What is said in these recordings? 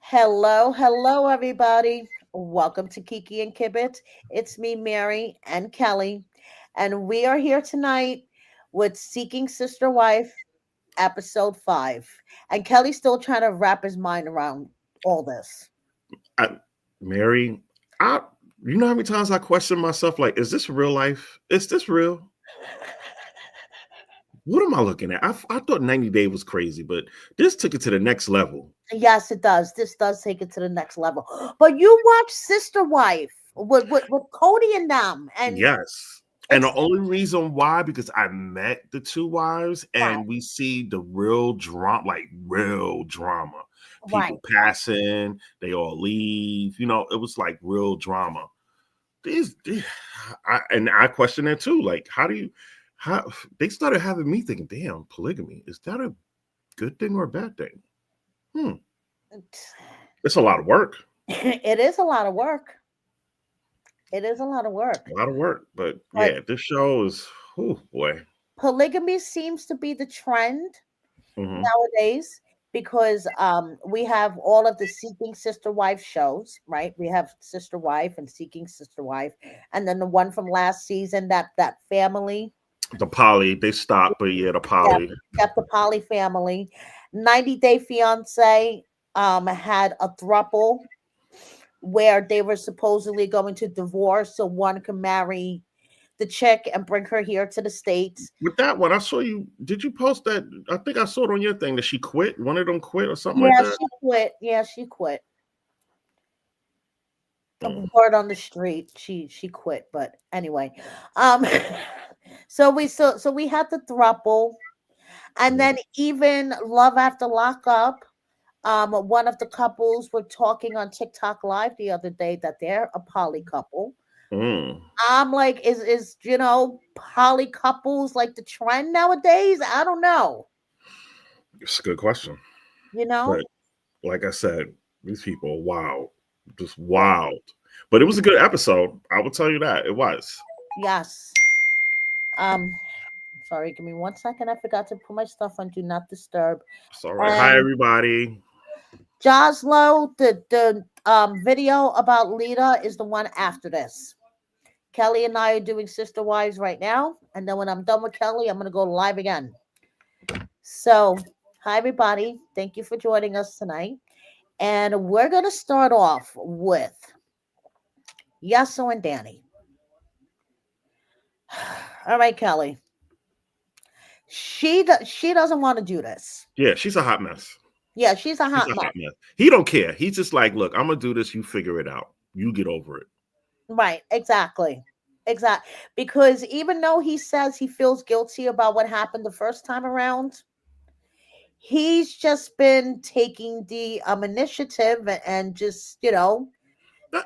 Hello, everybody. Welcome to Kiki and Kibbit. It's me, Mary and Kelly, and we are here tonight with Seeking Sister Wife, episode 5. And Kelly's still trying to wrap his mind around all this. I, Mary, I you know how many times I question myself, like, is this real life? Is this real? What am I looking at? I thought 90 Day was crazy, but this took it to the next level. Yes, it does. This does take it to the next level. But you watch Sister Wife with Cody and them, and Yes. And it's the only reason why, because I met the two wives right, and we see the real drama, like real drama. right. People passing, they all leave. It was like real drama. I question that too. Like, how they started having me thinking, damn, polygamy, is that a good thing or a bad thing? Hmm. It's a lot of work. It is a lot of work. It is a lot of work. A lot of work. But But yeah, this show is, oh boy. polygamy seems to be the trend Hmm. nowadays because we have all of the Seeking Sister Wife shows, right? We have Sister Wife and Seeking Sister Wife, and then the one from last season, that family. The poly, they stopped, but yeah, the Yep, poly. yep, the Poly family. 90 Day Fiance had a throuple where they were supposedly going to divorce so one can marry the chick and bring her here to the States. With that one, I saw you. Did you post that? I think I saw it on your thing that she quit. One of them quit or something like Yeah, that. she quit. Yeah, she quit. A Mm. word on the street, she quit. But anyway, um, so we had the throuple, and Mm. then even Love After Lockup. One of the couples were talking on TikTok Live the other day that they're a poly couple. Mm. I'm like, is poly couples like the trend nowadays? I don't know. It's a good question. You know? But like I said, these people are wild. Just Yeah. wild. But it was a good episode. I will tell you that. It was. Yes. Um, sorry, give me 1 second. I forgot to put my stuff on Do Not Disturb. It's all right. Hi, And everybody. Joslo, the video about Lita is the one after this. Kelly and I are doing Sister Wives right now, and then when I'm done with Kelly, I'm gonna go live again. So, hi everybody. Thank you for joining us tonight. And we're gonna start off with Yasso and Danny. All right, Kelly. She doesn't want to do this. Yeah, she's a hot mess. Yeah, she's a She's hot a mess. hot mess. He don't care. He's just like, look, I'm gonna do this. You figure it out. You get over it. Right, exactly. Exactly. Because even though he says he feels guilty about what happened the first time around, he's just been taking the initiative and just,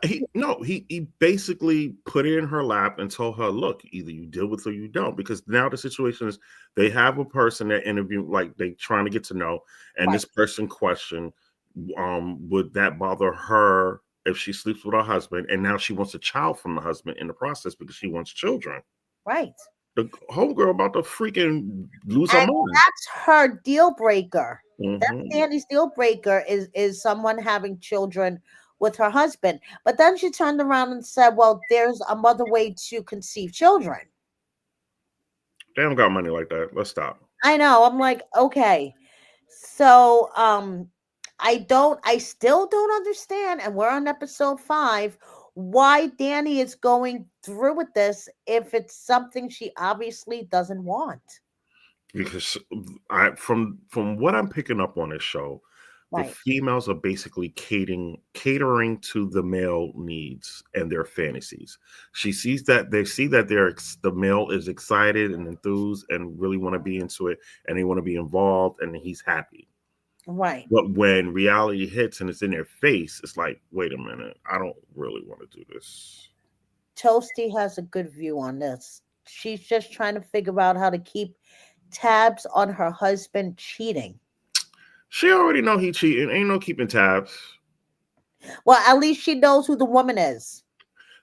He basically put it in her lap and told her, look, either you deal with it or you don't. Because now the situation is they have a person that interview, like they trying to get to know, and right, this person questioned, would that bother her if she sleeps with her husband, and now she wants a child from the husband in the process because she wants children. right. The whole girl about to freaking lose her And mind. that's her deal breaker. That's Hmm. Danny's deal breaker is someone having children with her husband. But then she turned around and said, "Well, there's another way to conceive children." They don't got money like that. Let's stop. I know. I'm like, okay. So, I still don't understand, and we're on episode 5, why Danny is going through with this if it's something she obviously doesn't want. Because from what I'm picking up on this show, the Right. females are basically catering to the male needs and their fantasies. She sees that they see that the male is excited and enthused and really want to be into it and they want to be involved and he's happy. Right. But when reality hits and it's in their face, it's like, wait a minute, I don't really want to do this. Toasty has a good view on this. She's just trying to figure out how to keep tabs on her husband cheating. She already know he cheating. Ain't no keeping tabs. Well, at least she knows who the woman is.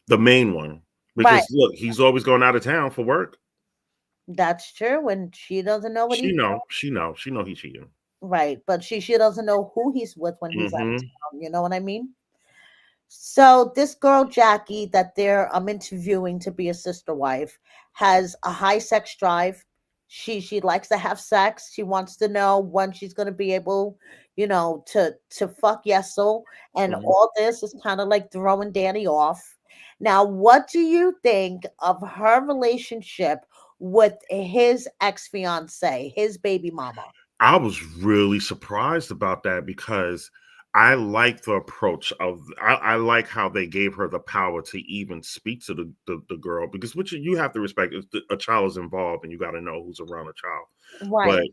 The main one. Right. Because look, he's always going out of town for work. That's true. And she doesn't know what he's She know he cheating. Right. But she doesn't know who he's with when he's out of Mm-hmm. town. You know what I mean? So this girl Jackie that they're interviewing to be a sister wife has a high sex drive. She likes to have sex. She wants to know when she's gonna be able, to fuck Yessel, and Mm-hmm. all this is kind of like throwing Danny off. Now, what do you think of her relationship with his ex fiance, his baby mama? I was really surprised about that because I like the approach of I like how they gave her the power to even speak to the girl because which you have to respect is a child is involved and you got to know who's around a child. But Right.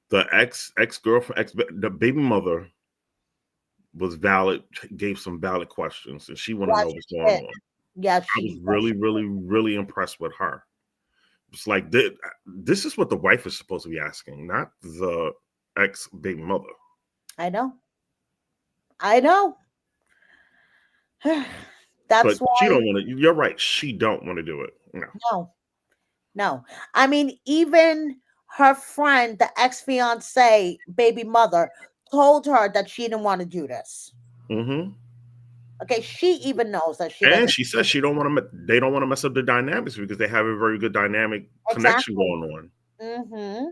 the ex girlfriend the baby mother was valid, gave some valid questions, and she want to Yeah, know she what's going did. on. Yeah, I was yes, really, she really, really impressed with her. It's like this is what the wife is supposed to be asking, not the ex baby mother. I know. I know. But That's she why don't want to. You're right. She don't want to do it. No. no, no. I mean, even her friend, the ex-fiance baby mother, told her that she didn't want to do this. Hmm. Okay, she even knows that she And doesn't. she says she don't want to. They don't want to mess up the dynamics because they have a very good dynamic connection Exactly. going on. Mm-hmm.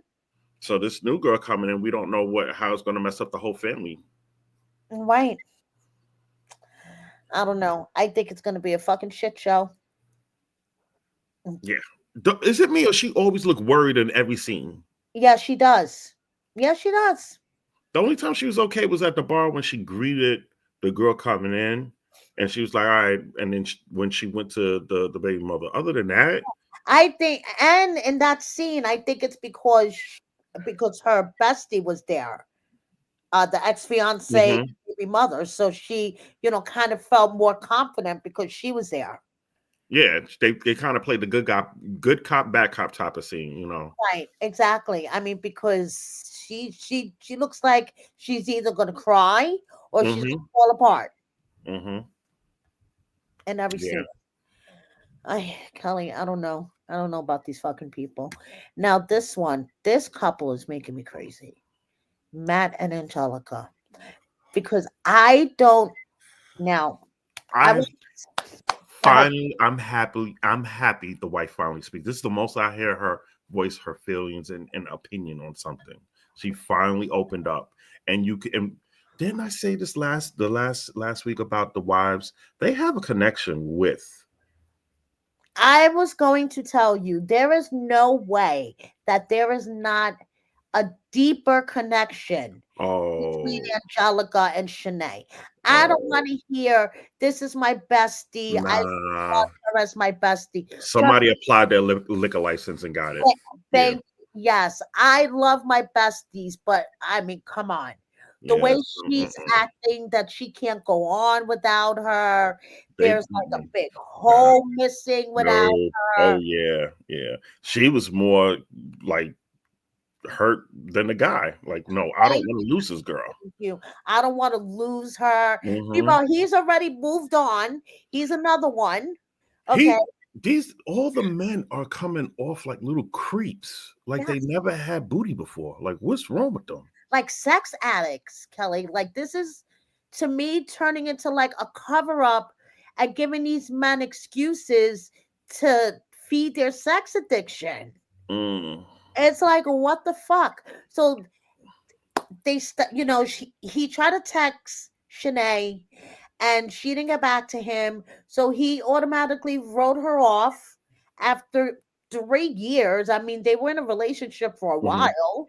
So this new girl coming in, we don't know how it's going to mess up the whole family. Right. I don't know. I think it's gonna be a fucking shit show. Yeah. Is it me or she always look worried in every scene? Yeah, she does. Yeah, she does. The only time she was okay was at the bar when she greeted the girl coming in, and she was like, "All right." And then when she went to the baby mother, other than that, I think, and in that scene, I think it's because her bestie was there, the ex fiance hmm baby mother. So she, kind of felt more confident because she was there. yeah, they kind of played the good cop, bad cop type of scene, you know. Right, exactly. I mean, because she looks like she's either gonna cry or she's gonna hmm fall apart hmm in every Yeah, scene. Kelly, I don't know about these fucking people. Now, this couple is making me crazy. Matt and Angelica. Because I don't now I I was go ahead. finally, I'm happy the wife finally speaks. This is the most I hear her voice her feelings and opinion on something. She finally opened up, and you can. And didn't I say this last week about the wives? They have a connection with. I was going to tell you there is no way that there is not a deeper connection between Oh, Angelica and Shanae. I don't oh, want to hear this is my bestie. I nah. love her as my bestie. Trust Somebody applied their liquor license and got it. me, Yeah, thank yes, I love my besties, but I mean, come on. The yeah. way she's acting that she can't go on without her. They There's like a big nah. hole missing without No. Oh her. yeah, yeah. She was more like hurt than the guy. Like, no, I don't Thank want to lose this girl. you. I don't want to lose her. Hmm He's already moved on. He's another one. Okay. He these all the men are coming off like little creeps. Like they Yes. never had booty before. Like, what's wrong with them? Like sex addicts, Kelly. Like this is to me turning into like a cover up and giving these men excuses to feed their sex addiction. Mm. It's like what the fuck? So he tried to text Shanae and she didn't get back to him. So he automatically wrote her off after 3 years. I mean, they were in a relationship for a hmm while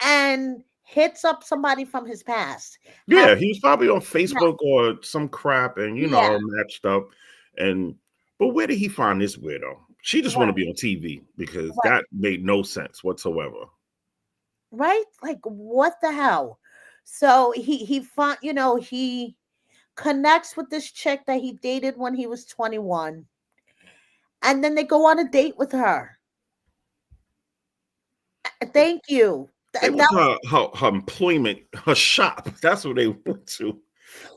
and hits up somebody from his past. Have Yeah, he was probably on yeah, Facebook or some crap, and yeah, matched up. And but where did he find this weirdo? She just want to right, be on TV because right, that made no sense whatsoever. right. Like what the hell? So he found, he connects with this chick that he dated when he was 21, and then they go on a date with her. Thank you. They That went to was her employment, her shop. That's what they went to.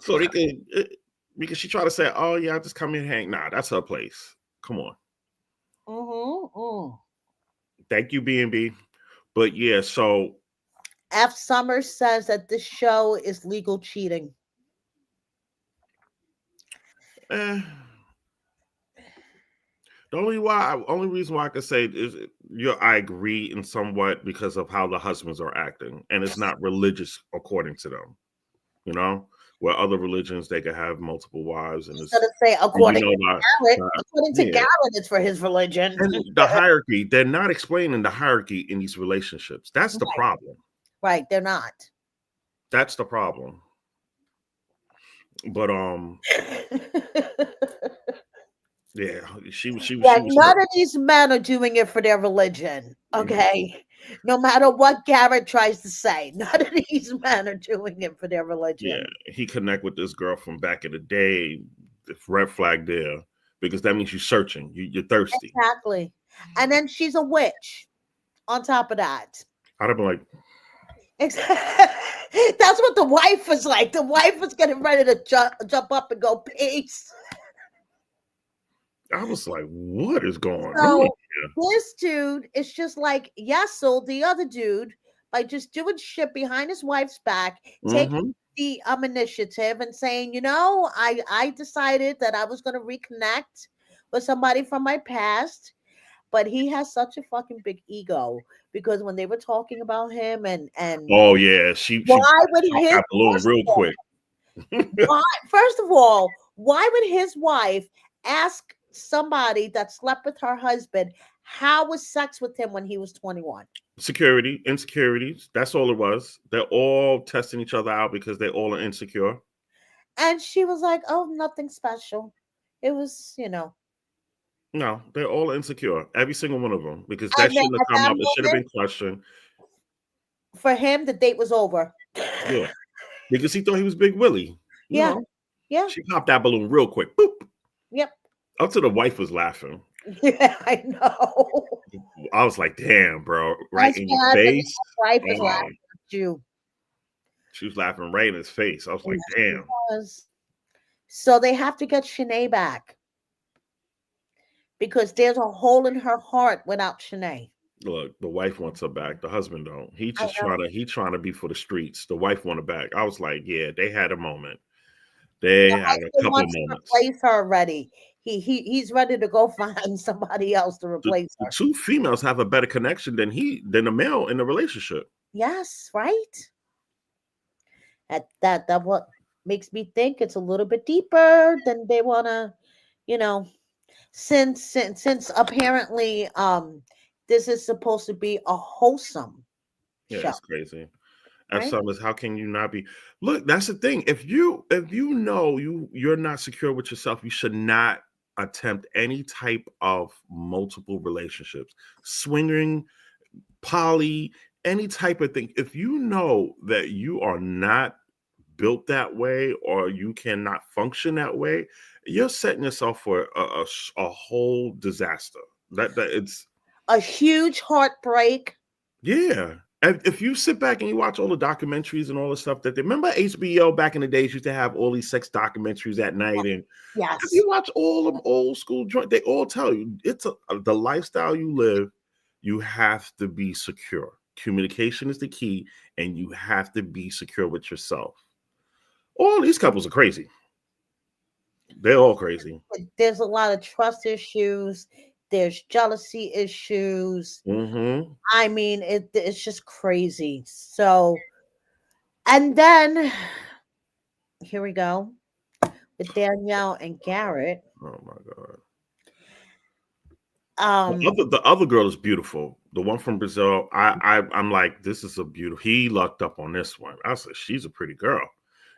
So they could, because she tried to say, "Oh yeah, I just come here and hang." Nah, that's her place. Come on, mm-hmm, thank you, B&B. But yeah, so F. Summers says that this show is legal cheating. Eh, the only reason why I could say is I agree in somewhat because of how the husbands are acting, and it's not religious according to them. You know, where other religions they can have multiple wives, and He's it's gonna say you according know to Garrett. According to yeah, Garrett, it's for his religion. and the hierarchy. They're not explaining the hierarchy in these relationships. That's the Right, problem. right. They're not. That's the problem. But yeah, Yeah, she was none hurt. of these men are doing it for their religion. Mhm. Okay. No matter what Garrett tries to say, none of these men are doing it for their Yeah, religion. he connect with this girl from back in the day. The red flag there because that means you're searching. You're thirsty. Exactly. And then she's a witch on top of that. I'd have been like, That's what the wife was like. The wife was getting ready to jump up and go, peace. I was like, what is going on So this dude is just like Yassel, the other dude, by just doing shit behind his wife's back, here? taking the initiative and saying, I decided that I was going to reconnect with somebody from my past. But he has such a fucking big ego because when they were talking about him and Oh yeah, she why would popped his that balloon real quick. why first of all, why would his wife ask somebody that slept with her husband how was sex with him when he was 21? Security, insecurities. That's all it was. They're all testing each other out because they all are insecure. And she was like, oh, nothing special. It was. No, they're all insecure. Every single one of them. Because that And then shouldn't at have come that up. It should have moment, been questioned. for him, the date was over. Yeah. Because he thought he was Big Willie. You Yeah, know, yeah, she popped that balloon real quick. Boop. yep. Up to the wife was laughing. Yeah, I know. I was like, damn, bro. Right That's in your bad when face. your wife is Oh, laughing at you. she was laughing right in his face. I was like, Yes, she damn. was. So they have to get Shanae back because there's a hole in her heart without Shanae. Look, the wife wants her back. The husband don't. I know. He trying to be for the streets. The wife want her back. I was like, yeah, they had a moment. They The had a husband couple of wants to moments. replace her already. He's ready to go find somebody else to The, replace the her. two females have a better connection than the male in the relationship. Yes, right. That what makes me think it's a little bit deeper than they wanna, you know, since apparently this is supposed to be a wholesome Yeah, show, it's crazy. F right? Summers, how can you not be? Look, that's the thing. If you know you're not secure with yourself, you should not attempt any type of multiple relationships, swinging, poly, any type of thing. If you know that you are not built that way or you cannot function that way, you're setting yourself for a whole disaster. That it's A huge heartbreak. yeah. If you sit back and you watch all the documentaries and all the stuff that they remember HBO back in the days used to have all these sex documentaries at night, and if Yes. you watch all them old school joint, they all tell you the lifestyle you live. You have to be secure. Communication is the key, and you have to be secure with yourself. All these couples are crazy. They're all crazy. There's a lot of trust issues. There's jealousy issues. Hmm. I mean, it's just crazy. So, and then here we go with Danielle and Garrett. Oh my god. Um, The other girl is beautiful. The one from Brazil. I'm like, this is a beautiful. He lucked up on this one. I said, she's a pretty girl.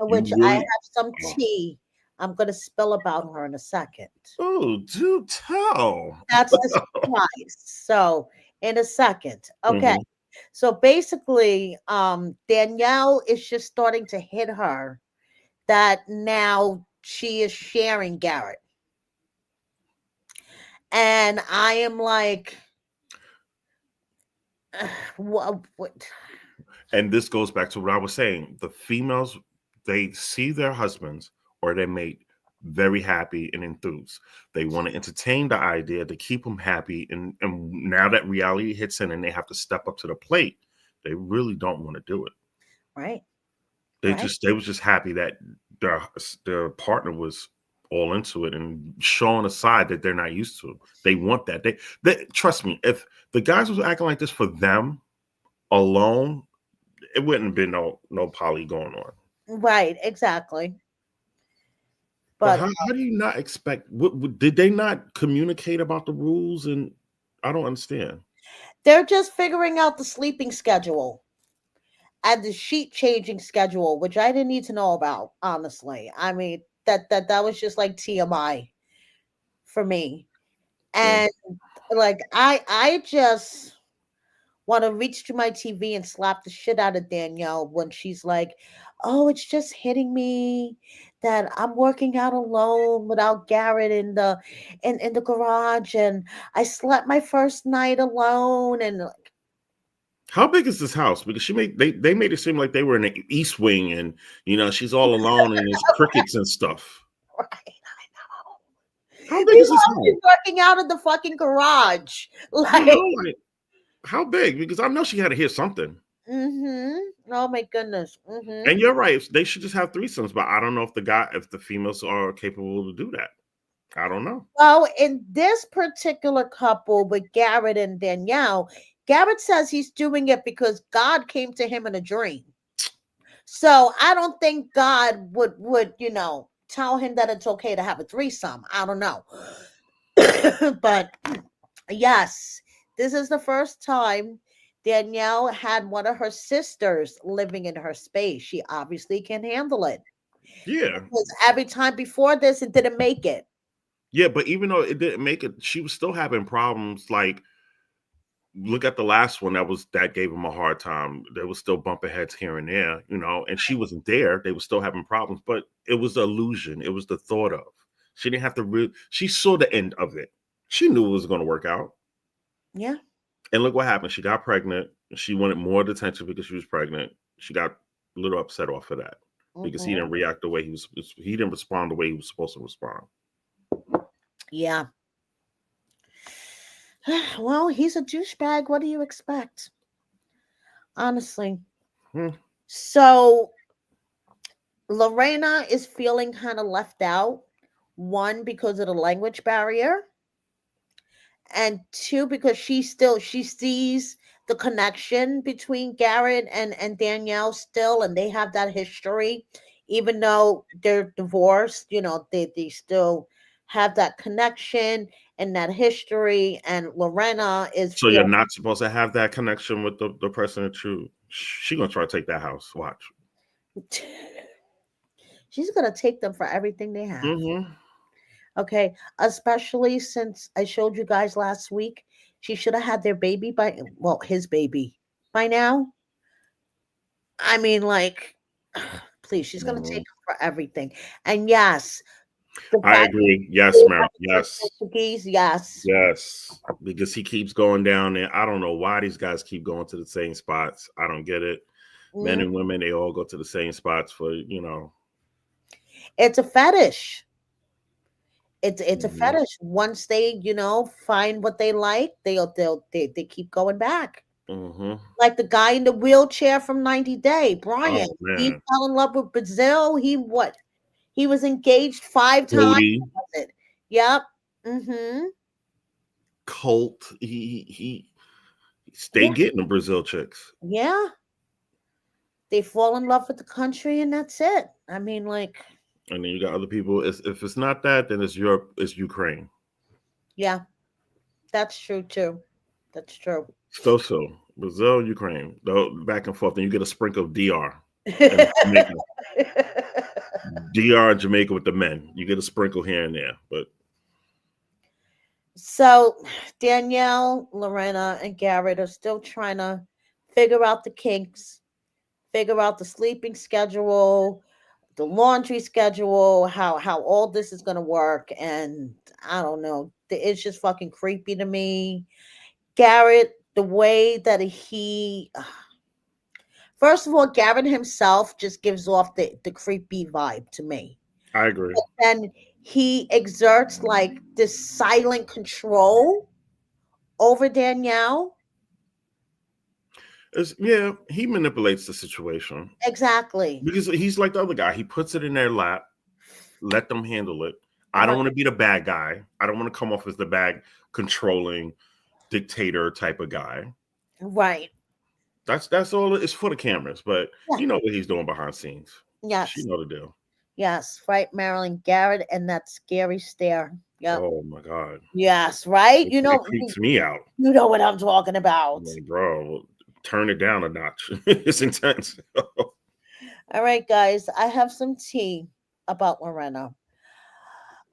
You which I have really? some Oh, tea I'm going to spill about her in a second. oh, do tell. That's the surprise. So, in a second. Okay. Hmm. So basically, Danielle is just starting to hit her that now she is sharing Garrett. And I am like, what? And this goes back to what I was saying. The females, they see their husbands or their mate very happy and enthused. They want to entertain the idea to keep them happy. And now that reality hits in and they have to step up to the plate, They really don't want to do it. Right. They Right. just they was just happy that their their partner was all into it and showing a side that they're not used to. They want that. They trust me. If the guys was acting like this for them alone, it wouldn't have been no poly going on. Right. Exactly. But But how do you not expect? Did they not communicate about the rules? And I don't understand. they're just figuring out the sleeping schedule and the sheet changing schedule, which I didn't need to know about, honestly. I mean, that was just like TMI for me. Mm. And like I just want to reach to my TV and slap the shit out of Danielle when she's like, "Oh, it's just hitting me that I'm working out alone without Garrett in the garage, and I slept my first night alone." And How big is this house? Because they made it seem like they were in the East Wing, and she's all alone, and there's crickets and stuff. right, How big is this meanwhile, she's house? working out in the fucking garage, You like. know, like how big? Because I know she had to hear something. Oh my goodness. And you're right. They should just have threesomes, but I don't know if the females are capable to do that. I don't know. Well, in this particular couple with Garrett and Danielle, Garrett says he's doing it because God came to him in a dream. So I don't think God would tell him that it's okay to have a threesome. I don't know. But yes, this is the first time Danielle had one of her sisters living in her space. She obviously can handle it. Yeah, Because every time before this, it didn't make it. yeah, but even though it didn't make it, she was still having problems. Like, look at the last one that gave him a hard time. They was still bumping heads here and there, and she wasn't there. They were still having problems, but it was the illusion. It was the thought of. She didn't have to. She saw the end of it. She knew it was going to work out. Yeah. And look what happened. She got pregnant. She wanted more attention because she was pregnant. She got a little upset off of that because he Hmm. didn't react the way he was. He didn't respond the way he was supposed to respond. Yeah. Well, he's a douchebag. What do you expect? Honestly. Hmm. So Lorena is feeling kind of left out. One, because of the language barrier, and two, because she sees the connection between Garrett and Danielle still, and they have that history, even though they're divorced. They still have that connection and that history. And Lorena is So you're feeling. not supposed to have that connection with the person that you. She gonna try to take that house. Watch. She's gonna take them for everything they have. Mm-hmm. Okay, especially since I showed you guys last week, she should have had their baby his baby by now. I mean, like, please, she's gonna take Mm-hmm. them for everything. And yes, the I fact that agree. they Yes, ma'am. have the Yes. cookies, yes. Yes. Because he keeps going down there. I don't know why these guys keep going to the same spots. I don't get it. Men Mm, and women, they all go to the same spots for. it's a fetish. It's a Mhm. fetish. Once they find what they like, they keep going back. Mhm. Like the guy in the wheelchair from 90 Day, Brian. Oh He man, fell in love with Brazil. He was engaged 5 times. Cody, Was it? Yep. Mm-hmm. Colt, he stay Yeah. getting the Brazil chicks, Yeah. They fall in love with the country and that's it. I mean, like, and then you got other people. If it's not that, then it's Europe, it's Ukraine. yeah, that's true too. That's true. So Brazil, Ukraine, though back and forth. Then you get a sprinkle of DR and Jamaica, DR and Jamaica with the men. You get a sprinkle here and there, but So Danielle, Lorena, and Garrett are still trying to figure out the kinks, figure out the sleeping schedule, the laundry schedule, how all this is gonna work, and I don't know. It's just fucking creepy to me. Garrett, the way that he first of all, Garrett himself just gives off the creepy vibe to me. I agree. And he exerts like this silent control over Danielle. Yeah, he manipulates the situation Exactly. because he's like the other guy. He puts it in their lap, let them handle it. I don't Right. want to be the bad guy. I don't want to come off as the bad, controlling dictator type of guy. Right. That's all. It's for the cameras, but Yeah. you know what he's doing behind scenes. She Yes. know the deal. Yes. Right. Marilyn Garrett and that scary stare. Yep. Oh my god, Yes. Right. it creeps me out. You know what I'm talking I'm about. like, bro, turn it down a notch. It's intense. All right, guys. I have some tea about Lorena.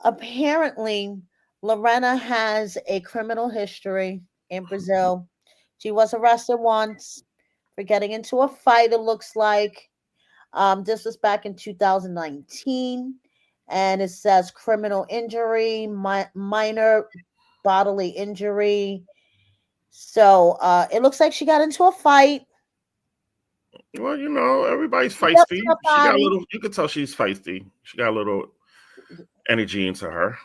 Apparently, Lorena has a criminal history in Brazil. She was arrested once for getting into a fight, it looks like. This was back in 2019. And it says criminal injury, minor bodily injury. So it looks like she got into a fight. Well, you know, everybody's Busted feisty. her She got a body. little. You can tell she's feisty. She got a little energy into her.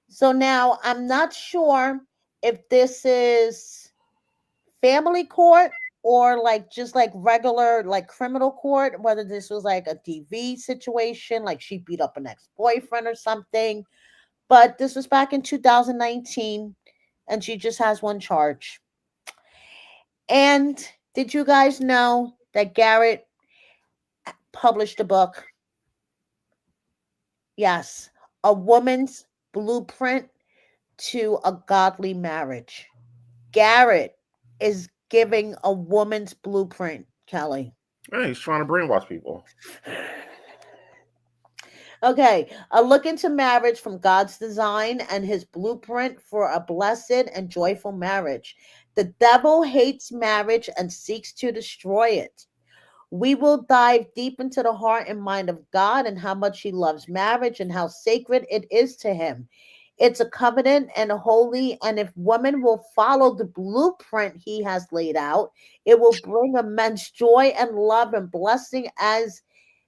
So now I'm not sure if this is family court or like just like regular like criminal court, whether this was like a DV situation, like she beat up an ex-boyfriend or something. But this was back in 2019 and she just has one charge. And did you guys know that Garrett published a book? Yes, A Woman's Blueprint to a Godly Marriage. Garrett is giving a woman's blueprint, Kelly. Hey, he's trying to brainwash people. Okay, a look into marriage from God's design and his blueprint for a blessed and joyful marriage. The devil hates marriage and seeks to destroy it. We will dive deep into the heart and mind of God and how much he loves marriage and how sacred it is to him. It's a covenant and holy, and if women will follow the blueprint he has laid out, it will bring immense joy and love and blessing as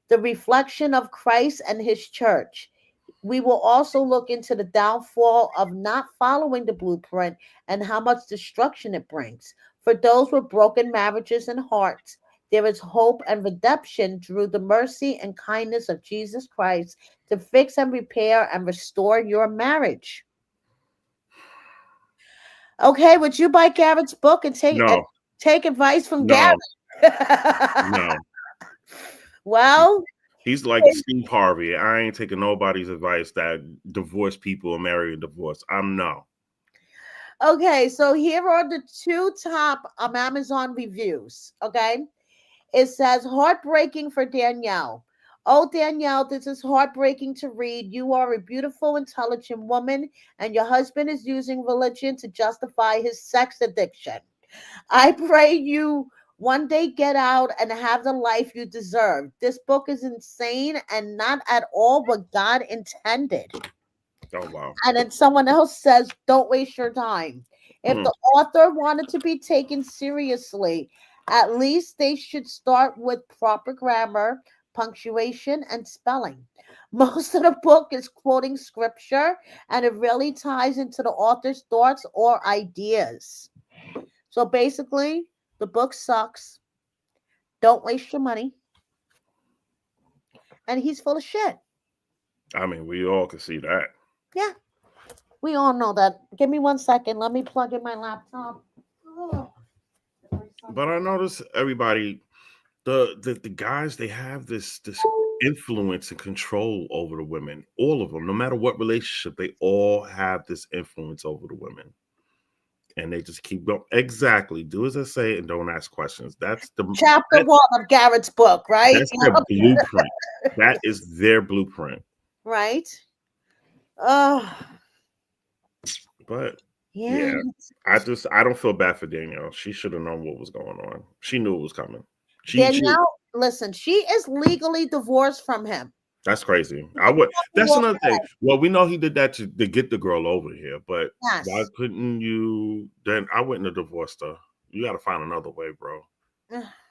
the reflection of Christ and his church. We will also look into the downfall of not following the blueprint and how much destruction it brings. For those with broken marriages and hearts, there is hope and redemption through the mercy and kindness of Jesus Christ to fix and repair and restore your marriage. Okay, would you buy Garrett's book and No, take advice from Garrett? no, no. Well, He's like Steve Harvey. I ain't taking nobody's advice that divorce people and marry and divorce. I'm no. okay, so here are the two top Amazon reviews. Okay, it says heartbreaking for Dannielle. Oh, Dannielle, this is heartbreaking to read. You are a beautiful, intelligent woman, and your husband is using religion to justify his sex addiction. I pray you one day get out and have the life you deserve. This book is insane and not at all what God intended. Oh wow. And then someone else says, don't waste your time. If Hmm. the author wanted to be taken seriously, at least they should start with proper grammar, punctuation, and spelling. Most of the book is quoting scripture and it really ties into the author's thoughts or ideas. So basically, the book sucks. Don't waste your money. And he's full of shit. I mean, we all can see that. Yeah, we all know that. Give me 1 second. Let me plug in my laptop. Oh. But I notice everybody, the guys, they have this influence and control over the women. All of them, no matter what relationship, they all have this influence over the women. And they just keep going. Exactly. Do as I say and don't ask questions. Chapter That, one of Garrett's book, right? that's their blueprint. That is their blueprint. Right? Oh, But yeah. yeah, I don't feel bad for Danielle. She should have known what was going on. She knew it was coming. She Danielle, listen, she is legally divorced from him. That's crazy. I would. That's another thing. Well, we know he did that to get the girl over here, but why Yes. couldn't you? Then I wouldn't have divorced her. You got to find another way, bro.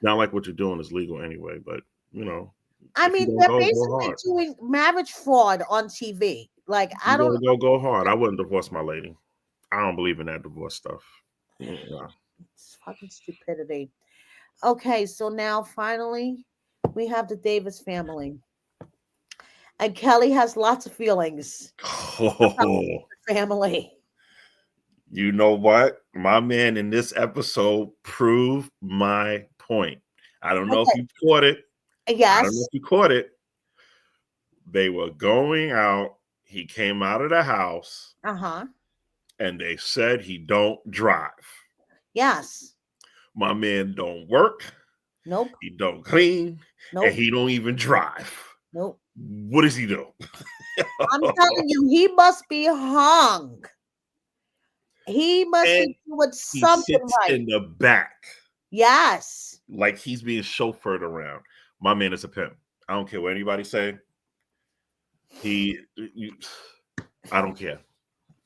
Not like what you're doing is legal anyway, but you know, I if you mean, don't they're go basically hard. doing marriage fraud on TV. Like, I You don't. gonna go hard. I wouldn't divorce my lady. I don't believe in that divorce stuff. Yeah. It's fucking stupidity. Okay, so now finally we have the Davis family. And Kelly has lots of feelings about Oh, the family. you know what? My man in this episode proved my point. I don't know if Okay. you caught it. I don't know Yes. if you caught it. They were going out. He came out of the house Uh-huh. and they said he don't drive. Yes. My man don't work. Nope. He don't clean, and Nope. he don't even drive. Nope. What does he do? I'm telling you, he must be hung. He must And be doing he something sits right. in the back Yes. like he's being chauffeured around. My man is a pimp. I don't care what anybody say. He, you, I don't care.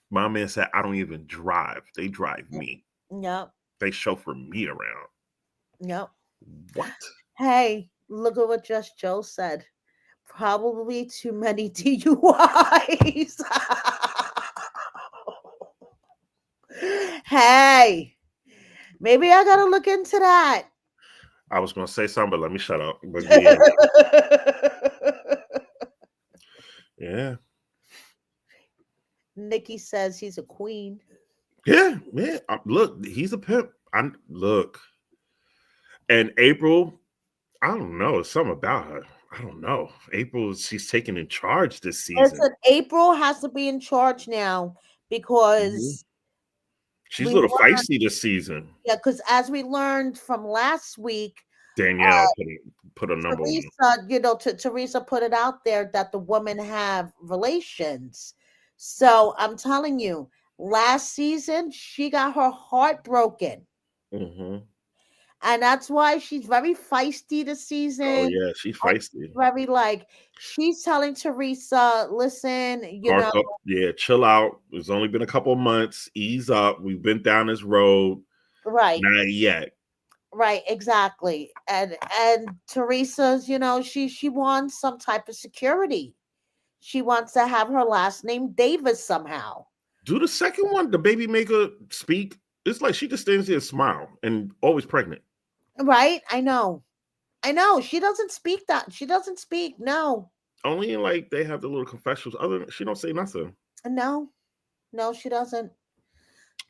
My man said, I don't even drive. They drive me. Yep. They chauffeur me around. Yep. What? Hey, look at what Just Joe said. Probably too many DUIs. Hey, maybe I gotta look into that. I was gonna say something, but let me shut up. But yeah, yeah, Nikki says he's a queen. yeah. Look, he's a pimp. I look, and April. I don't know. It's something about her. I don't know. April, she's taking in charge this season. Listen, April has to be in charge now Mhm. because She's we a little learned, feisty this season. yeah, because as we learned from last week, Danielle put a number on him. Teresa, Teresa put it out there that the women have relations. So I'm telling you, last season she got her heart broken. Hmm. And that's why she's very feisty this Oh season. yeah, she's And feisty. very like she's telling Teresa, listen, Park up, yeah, chill out. It's only been a couple of months. Ease up. We've been down this road. right, Not yet. right, exactly. And Teresa's, she wants some type of security. She wants to have her last name Davis somehow. Do the second one, the baby maker speak. It's like she just stands there and smile and always pregnant. Right? I know. I know. She doesn't speak that. She doesn't speak. No. Only in like they have the little confessionals. Other than she don't say nothing. No. No, she doesn't.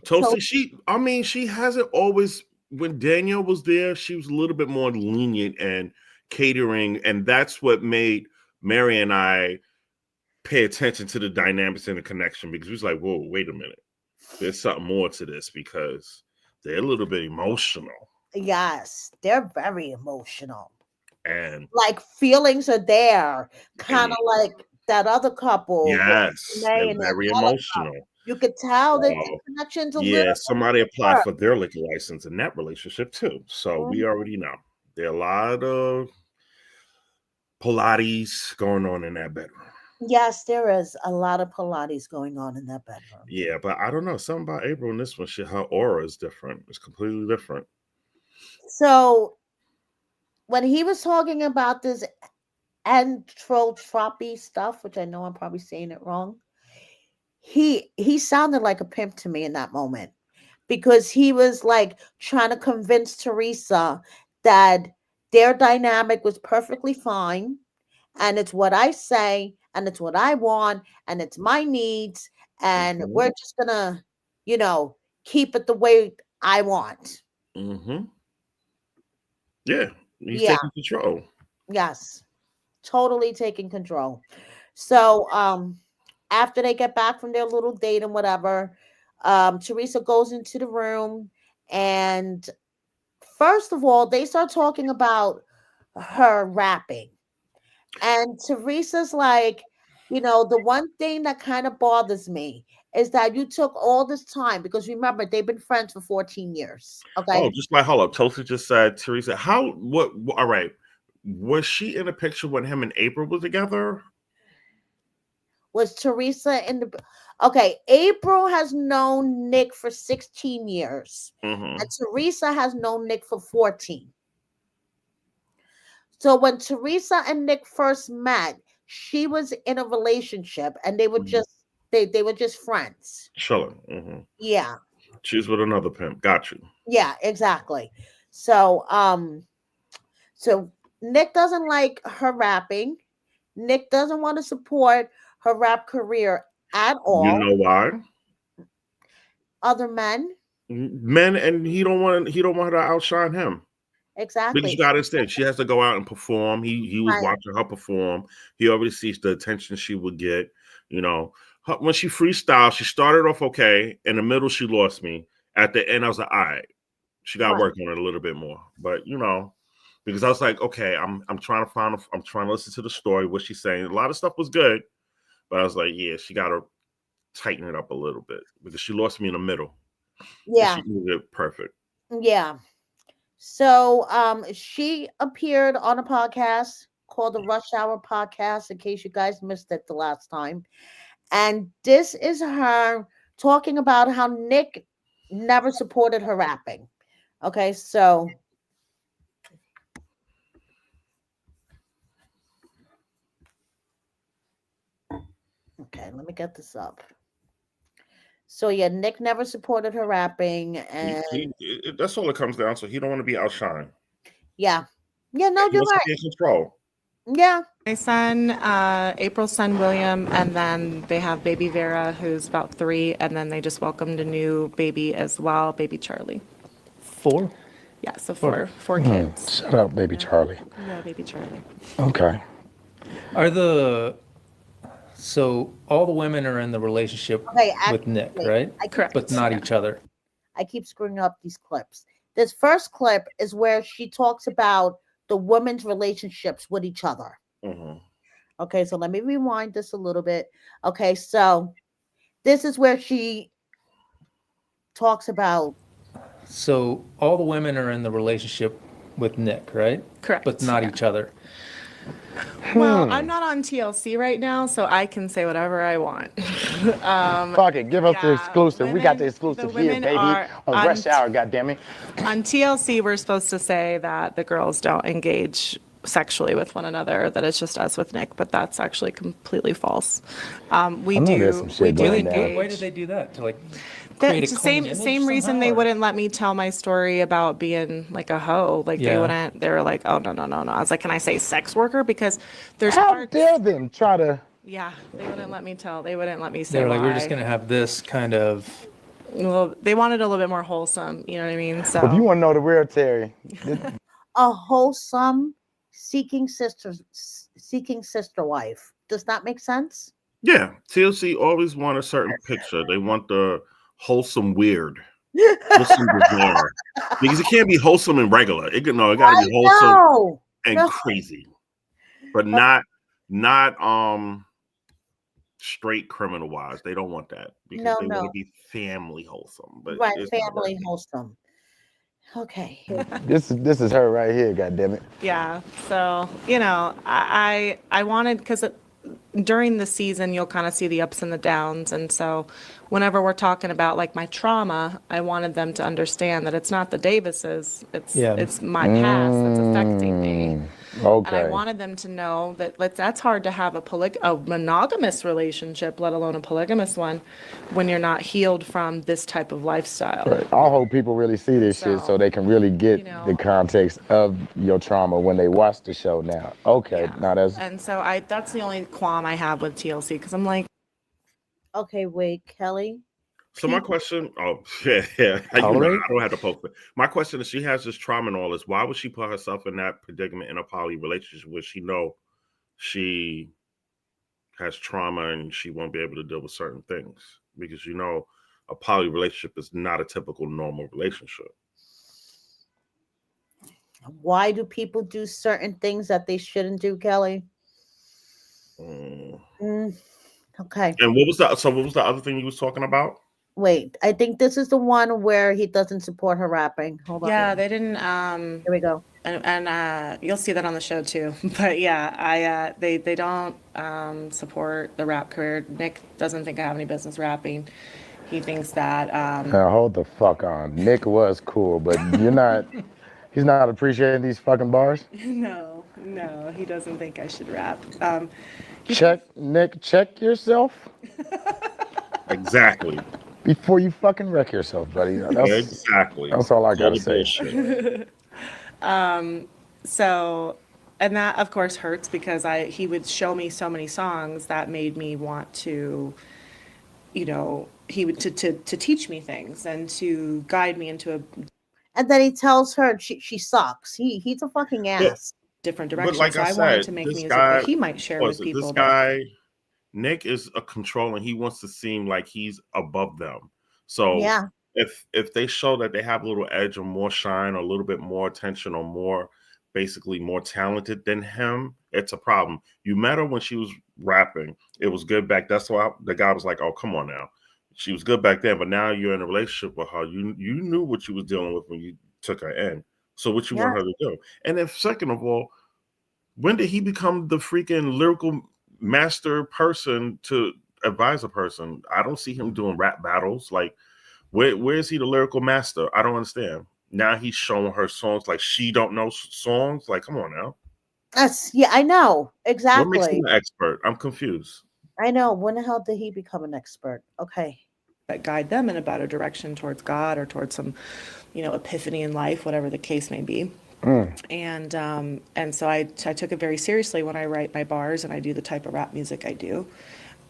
So Toasty, I mean, she hasn't always, when Danielle was there, she was a little bit more lenient and catering. And that's what made Mary and I pay attention to the dynamics and the connection because we was like, whoa, wait a minute. There's something more to this because they're a little bit emotional. yes, they're very emotional. And, Like feelings are there, kind and of like that other couple with yes, they're May and very Angelica. emotional. You could tell that the So, connection's a little yeah, somebody applied more. for their liquor license in that relationship too. So we Mhm. already know there are a lot of Pilates going on in that bedroom. Yes, there is a lot of Pilates going on in that bedroom. Yeah, but I don't know. Something about April in this one, her aura is different. It's completely different. So when he was talking about this entropy stuff, which I know I'm probably saying it wrong, he sounded like a pimp to me in that moment because he was like trying to convince Teresa that their dynamic was perfectly fine and it's what I say and it's what I want and it's my needs and Hmm. we're just gonna, you know, keep it the way I want. Hmm. Yeah, he's Yeah, taking control. yes. Totally taking control. So after they get back from their little date and whatever, Teresa goes into the room and first of all, they start talking about her rapping. And Teresa's like, the one thing that kind of bothers me is that you took all this time because remember, they've been friends for 14 years. Oh, Okay. just like hold up. Tulsi just said, Teresa, how, what, all right. Was she in a picture when him and April were together? Was Teresa in the okay? April has known Nick for 16 years, Hmm. and Teresa has known Nick for 14. So when Teresa and Nick first met, she was in a relationship and they were Hmm. just they were just friends. Chilling. Hmm. Yeah. She's with another pimp. Got you. Yeah, exactly. So so Nick doesn't like her rapping. Nick doesn't want to support her rap career at You all. know why? Other men, Men, and he don't want her to outshine him. Because exactly. you got to understand, she has to go out and perform. He was Right, watching her perform. He already sees the attention she would get. You know, when she freestyled, she started off okay. In the middle, she lost me. At the end, I was like, all right, she got to right. work on it a little bit more. But because I was like, okay, I'm trying to I'm trying to listen to the story, what she's saying. A lot of stuff was good, but I was like, yeah, she got to tighten it up a little bit because she lost me in the middle. And Yeah, she did it perfect. yeah. So she appeared on a podcast called the Rush Hour Podcast, in case you guys missed it the last time. And this is her talking about how Nick never supported her rapping. Okay, so okay, let me get this up. So yeah, Nick never supported her rapping, and That's all it comes down to. He don't want to be outshined. yeah, yeah, no, He you're wants to right. be in control. Yeah, My son, April's son William, and then they have baby Vera, who's about 3, and then they just welcomed a new baby as well, baby Charlie. 4? Yeah, so four kids. Shut up, baby Charlie. Yeah, baby Charlie. Okay. Are so all the women are in the relationship okay. with Nick, Wait, right? I keep, Correct. But not each other. I keep screwing up these clips. This first clip is where she talks about the women's relationships with each other. Mm-hmm. Okay, so let me rewind this a little bit. Okay, so this is where she talks about So all the women are in the relationship with Nick, right? Correct. But not yeah. each other. Well, I'm not on TLC right now, so I can say whatever I want. Fuck it, give us the yeah, exclusive. We got the women- exclusive the here, women baby. are On on Rush Hour, goddammit. On TLC, we're supposed to say that the girls don't engage sexually with one another, that it's just us with Nick, but that's actually completely false. We I know there's do, some we shit do going down. engage. Why did they do that? To like That- create a same clean image same reason they somehow, or- wouldn't let me tell my story about being like a hoe. Like they Yeah. wouldn't. They were like, "Oh no, no, no, no." I was like, "Can I say sex worker?" Because there's How parts. dare them try to... Yeah, they wouldn't let me tell. They wouldn't let me say They were like, we're why. just gonna have this kind of. Well, they wanted a little bit more wholesome. You know what I mean? So If you want to know the real Terry, a wholesome seeking sister wife. Does that make sense? Yeah, TLC always want a certain picture. They want the wholesome weird, wholesome bizarre, because it can't be wholesome and regular. It got to be wholesome No, and no. crazy, but not straight criminal wise. They don't want that because No, they want no. to be family wholesome. But Right, it's not family working. wholesome. Okay. this is her right here, goddammit. yeah. So I wanted because during the season you'll kind of see the ups and the downs, and so whenever we're talking about like my trauma, I wanted them to understand that it's not the Davises, it's my past that's affecting me. And I Okay. wanted them to know that that's hard to have a monogamous relationship, let alone a polygamous one, when you're not healed from this type of lifestyle. Right. I hope people really see this shit so they can really get the context of your trauma when they watch the show now. Okay. Yeah. Now that's... And so that's the only qualm I have with TLC because I'm like, Okay, wait, Kelly. So my question, yeah. I Tolerate? don't have to poke it. My question is, she has this trauma and all this. Why would she put herself in that predicament in a poly relationship where she know she has trauma and she won't be able to deal with certain things? Because a poly relationship is not a typical normal relationship. Why do people do certain things that they shouldn't do, Kelly? Okay. And what was the other thing you was talking about? Wait, I think this is the one where he doesn't support her rapping. Hold on. yeah, they didn't. Here we go. And you'll see that on the show too. But yeah, they don't support the rap career. Nick doesn't think I have any business rapping. He thinks that. Now hold the fuck on. Nick was cool, but you're not... He's not appreciating these fucking bars? No, he doesn't think I should rap. Nick, check yourself Exactly. before you fucking wreck yourself, buddy. Exactly. That's all I gotta Total say. bullshit. So, and that of course hurts because he would show me so many songs that made me want to, he would to teach me things and to guide me into a And then he tells her she sucks. He's a fucking But ass. different but direction. like So I I wanted said, to make this music that guy he might share was with it. This people that guy Nick is a controlling. He wants to seem like he's above them. So Yeah. if they show that they have a little edge or more shine or a little bit more attention or more basically more talented than him, it's a problem. You met her when she was rapping. It was good back. That's why the guy was like, "Oh, come on now." She was good back then, but now you're in a relationship with her. You knew what you was dealing with when you took her in. So what you Yeah. want her to do? And then second of all, when did he become the freaking lyrical master person to advise a person? I don't see him doing rap battles. Like, where is he the lyrical master? I don't understand. Now he's showing her songs like she don't know songs. Like, come on now. Yeah, I know. What makes him Exactly. an expert? I'm confused. I know. When the hell did he become an expert? Okay. that guide them in a better direction towards God or towards some, epiphany in life, whatever the case may be. And so I took it very seriously when I write my bars and I do the type of rap music I do,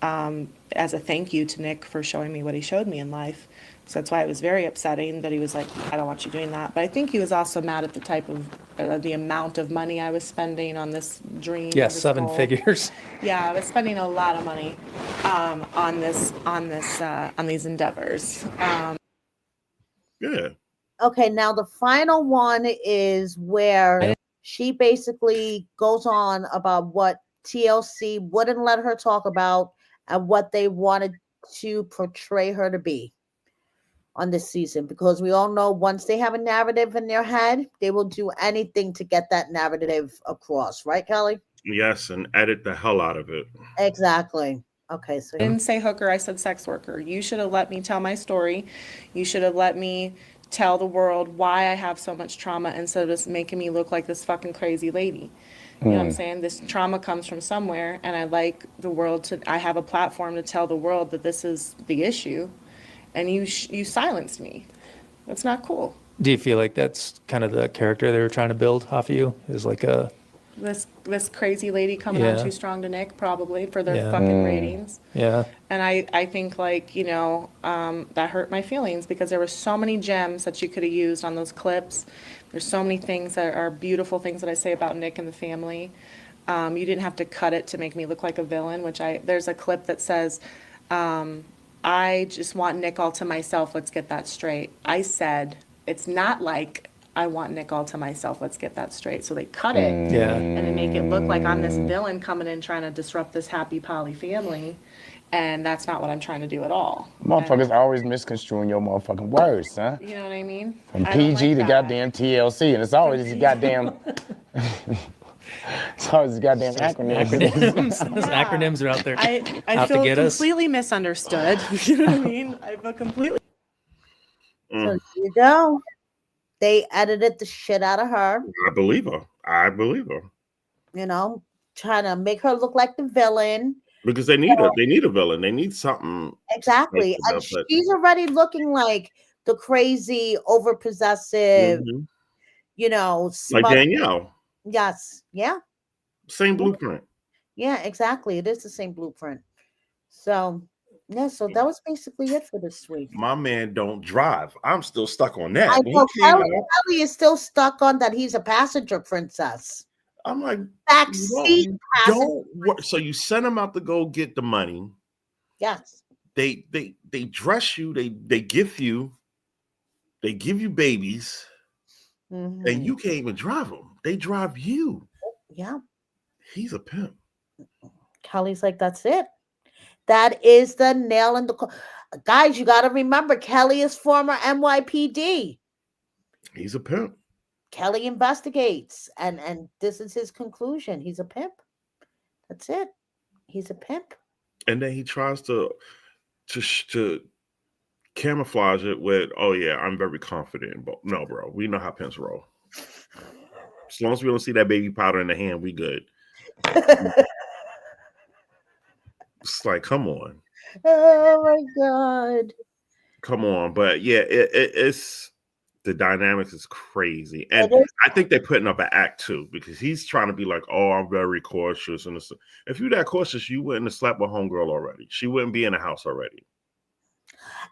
as a thank you to Nick for showing me what he showed me in life. So that's why it was very upsetting that he was like, I don't want you doing that. But I think he was also mad at the type of, the amount of money I was spending on this dream. Yeah, this 7 goal. figures. Yeah, I was spending a lot of money on these endeavors. Yeah. Okay, now the final one is where she basically goes on about what TLC wouldn't let her talk about and what they wanted to portray her to be on this season, because we all know once they have a narrative in their head, they will do anything to get that narrative across, right, Kelly? Yes, and edit the hell out of it. Exactly. Okay, so I didn't say hooker, I said sex worker. You should have let me tell my story. You should have let me tell the world why I have so much trauma instead of just making me look like this fucking crazy lady. You know what I'm saying? This trauma comes from somewhere, and I like the world I have a platform to tell the world that this is the issue, and you silenced me. That's not cool. Do you feel like that's kind of the character they were trying to build off of you? Is like a This crazy lady coming on Yeah. too strong to Nick, probably for their Yeah. fucking ratings. yeah. And I think that hurt my feelings because there were so many gems that you could have used on those clips. There's so many things that are beautiful things that I say about Nick and the family. You didn't have to cut it to make me look like a villain, there's a clip that says, I just want Nick all to myself, let's get that straight. I said, it's not like I want Nick all to myself, let's get that straight. So they cut it. Yeah. And they make it look like I'm this villain coming in trying to disrupt this happy poly family. And that's not what I'm trying to do at all. Motherfuckers always misconstruing your motherfucking words, huh? You know what I mean? From I don't PG like to that. goddamn TLC, and it's always these goddamn. It's always these goddamn acronyms. Acronyms. Those acronyms are out there. I Out to feel get us. completely misunderstood. You know what I mean? I feel completely. so there you go. They edited the shit out of her, I believe her. I believe her. Trying to make her look like the villain. Because they need a villain. They need something. Exactly. Makes it And up, but- she's already looking like the crazy, over possessive, Mhm. Like smug. Dannielle. Yes. Yeah. Same blueprint. Yeah, exactly. It is the same blueprint. So, yeah, so that was basically it for this week. My man don't drive. I'm still stuck on that. I When know he came Kelly out, is still stuck on that he's a passenger princess. I'm like, Backseat passenger. don't work. So you send him out to go get the money. Yes. They dress you. They gift you. They give you babies, Mhm. and you can't even drive them. They drive you. Yeah. He's a pimp. Kelly's like, that's it. That is the nail in the guys. You got to remember, Kelly is former NYPD. He's a pimp. Kelly investigates, and this is his conclusion. He's a pimp. That's it. He's a pimp. And then he tries to camouflage it with, oh yeah, I'm very confident. But no, bro, we know how pimps roll. As long as we don't see that baby powder in the hand, we good. It's like, come on. Oh my God. Come on. But yeah, it's The dynamics is crazy, and I think they're putting up an act too, because he's trying to be like, "Oh, I'm very cautious." And if you're that cautious, you wouldn't have slept with homegirl already. She wouldn't be in the house already.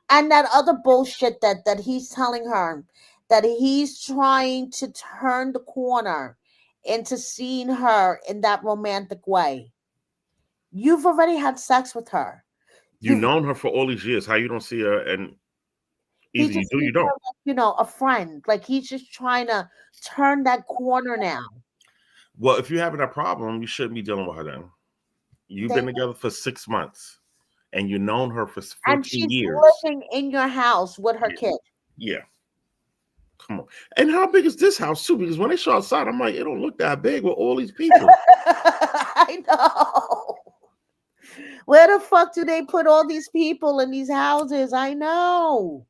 And that other bullshit that he's telling her, that he's trying to turn the corner into seeing her in that romantic way. You've already had sex with her. You've known her for all these years. How you don't see her? And either you do, you don't. A friend. Like, he's just trying to turn that corner now. Well, if you're having a problem, you shouldn't be dealing with her then. You've been together for 6 months, and you've known her for 14 and she's years. living in your house with her kid. Yeah. Come on. And how big is this house, too? Because when they show outside, I'm like, it don't look that big with all these people. I know. Where the fuck do they put all these people in these houses? I know.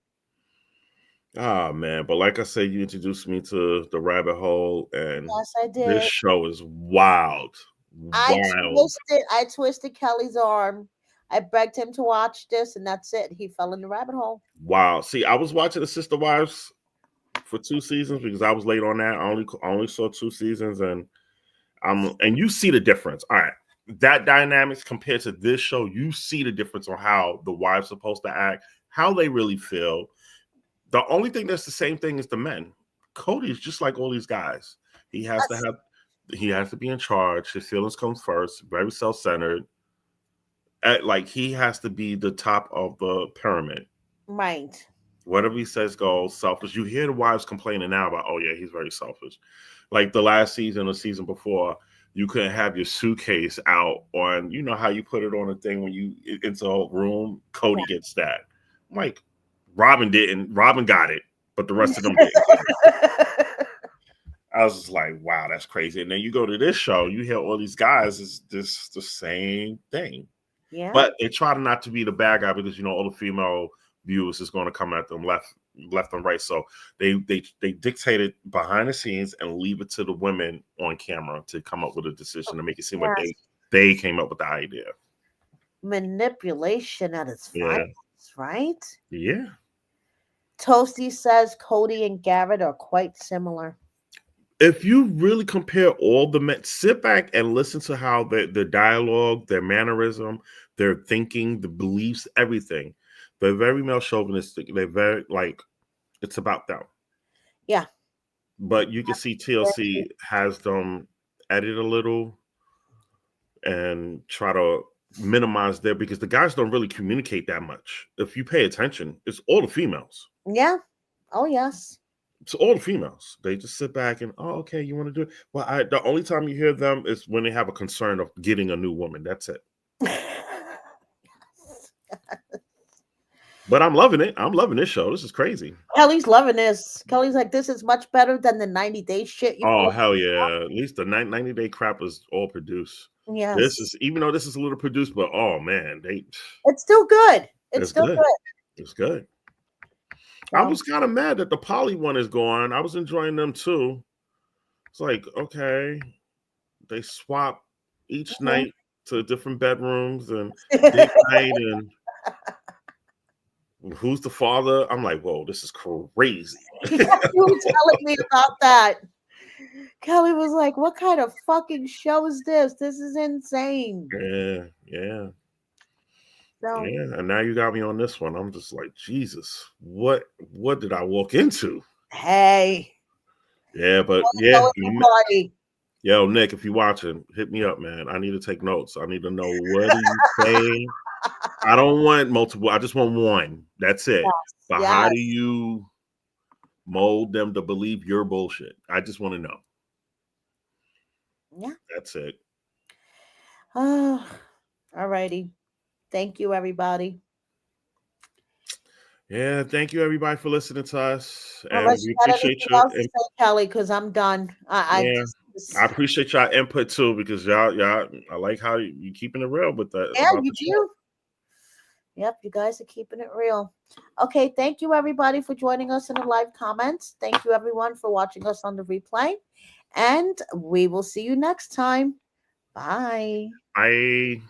Ah, man. But like I said, you introduced me to the rabbit hole, and yes, I did. This show is wild. I twisted Kelly's arm. I begged him to watch this, and that's it. He fell in the rabbit hole. Wow. See, I was watching the Sister Wives for 2 seasons because I was late on that. I only saw 2 seasons, and you see the difference. All right. That dynamics compared to this show, you see the difference on how the wives supposed to act, how they really feel. The only thing that's the same thing is the men. Cody is just like all these guys. He has to be in charge. His feelings come first. Very self-centered. Like, he has to be the top of the pyramid. Right. Whatever he says goes. Selfish. You hear the wives complaining now about, oh yeah, he's very selfish. Like the last season or season before, you couldn't have your suitcase out on, you know how you put it on a thing when you into a room. Cody gets that. I'm like, Robin didn't. Robin got it, but the rest of them didn't. I was just like, wow, that's crazy. And then you go to this show, you hear all these guys, it's just the same thing. Yeah. But they try not to be the bad guy because, all the female viewers is going to come at them left and right. So they dictate it behind the scenes and leave it to the women on camera to come up with a decision to make it seem like they came up with the idea. Manipulation at its finest, right? Yeah. Toasty says Cody and Garrett are quite similar. If you really compare all the men, sit back and listen to how the dialogue, their mannerism, their thinking, the beliefs, everything. They're very male chauvinistic. They're very, like, it's about them. Yeah. But you can see TLC has them edit a little and try to minimize there because the guys don't really communicate that much. If you pay attention, it's all the females. Yeah. Oh, yes. It's all the females. They just sit back and, oh, okay, you want to do it? Well, the only time you hear them is when they have a concern of getting a new woman. That's it. But I'm loving it. I'm loving this show. This is crazy. Kelly's loving this. Kelly's like, this is much better than the 90-day shit. Oh, hell yeah. At least the 90-day crap is all produced. Yeah. This is, even though this is a little produced, but oh, man. It's still good. It's still good. It's good. I was kind of mad that the poly one is gone. I was enjoying them too. It's like, okay, they swap each night to different bedrooms and date night and who's the father? I'm like, whoa, this is crazy. You were telling me about that. Kelly was like, what kind of fucking show is this? This is insane. Yeah. So, yeah, and now you got me on this one. I'm just like, Jesus, what did I walk into? Hey. Yeah, but yo, Nick, if you're watching, hit me up, man. I need to take notes. I need to know what are you saying. I don't want multiple. I just want one. That's it. Yes, but how do you mold them to believe your bullshit? I just want to know. Yeah. That's it. Oh, all righty. Thank you, everybody. Yeah, thank you, everybody, for listening to us. And we appreciate you. Kelly, because I'm done. I appreciate y'all input too, because y'all, I like how you keeping it real with that. Yeah, you do. Yep, you guys are keeping it real. Okay, thank you, everybody, for joining us in the live comments. Thank you, everyone, for watching us on the replay. And we will see you next time. Bye. Bye.